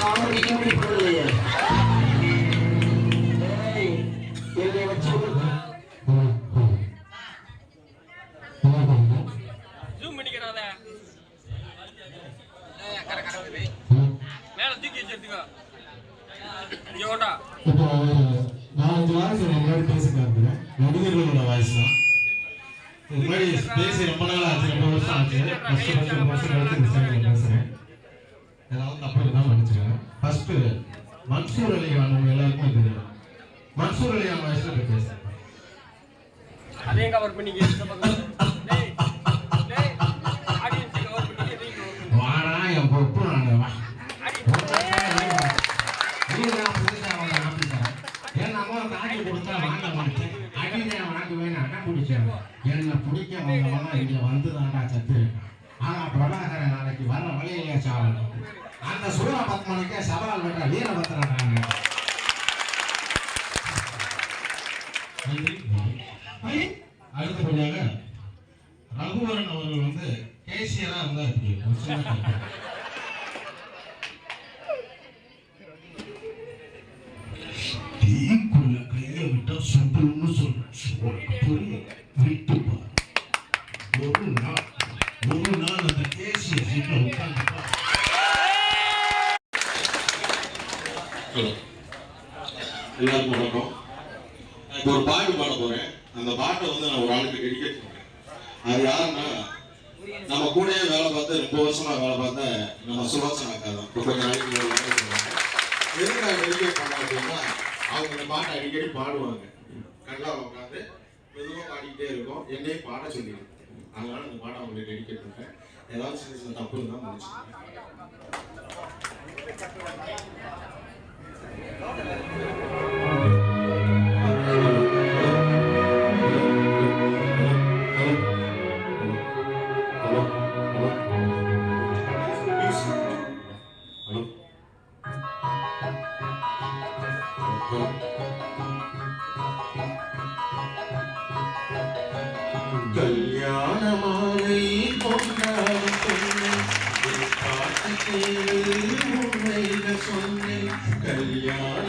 சாமி கூடி போடலையே என்னை வச்சு ஜூம் பண்ணிக்கிறாத மேல தூக்கி வச்சிருக்கோ இங்க ஓடா இப்போ 4 வாரத்துக்கு முன்னாடி பேசிட்டாங்க நடிகர்களோட வாய்ஸ் தான் முன்னாடி பேசி ரொம்ப நாள் ஆச்சு ரொம்ப வருஷம் ஆச்சு வருஷம் கழிச்சு இந்த சைடில் பேசுகிறேன் ஏதாவது தப்பு தான் மன்னிச்சுக்கேன் ஃபர்ஸ்ட் மன்சூர் அலிகான் உங்க எல்லாருக்கும் தெரியும் மன்சூர் அலிகான் வாய்ஸ்ல போய் பேசுறேன் அதையும் கவர் பண்ணி வாடா என் பொறுப்பு நான் வா என்ன பிடிக்க வந்தவங்க இங்க வந்து தாண்டா சத்து ஆனா பிரபாகரன் நாளைக்கு வர்ற வழியிலேயே சாவணும் அந்த சூரபத்மனுக்கே சவால் விட்ட வீரபத்ரனாங்க அடுத்தபடியாக ரகுவரன் அவர்கள் வந்து கேசியரா இருந்தா எப்படி தீக்குள்ள கைய விட்டா சுட்டுன்னு சொல்றேன் விட்டுப்பா ஒரு நாள் அந்த கேசிய சீட்ல உட்காந்துப்பா. எல்லாருக்கும் வணக்கம். இப்போ ஒரு பாட்டு பாட போறேன். அந்த பாட்டை வந்து நான் ஒரு ஆளுக்கு டெடிகேட் பண்றேன். அது யாருன்னா நம்ம கூடயே வேலை பார்த்து 2 வருஷமா வேலை பார்த்த நம்ம சுலோச்சனா அக்கா தான். கொஞ்ச நாளைக்கு எதுக்காக டெடிகேட் பண்ண அப்படின்னா அவங்க இந்த பாட்டை அடிக்கடி பாடுவாங்க. கண்ணா உட்காந்து மெதுவாக பாடிக்கிட்டே இருக்கும். என்னையும் பாட சொல்லிடுது. அதனால இந்த பாட்டை அவங்களுக்கு டெடிகேட் பண்ணுறேன். ஏதாவது சின்ன சின்ன தப்பு இருந்தால் முடிச்சுக்கேன். கல்யாண மாலை கொண்டாடும் உண்மையில சொன்னேன் கல்யாண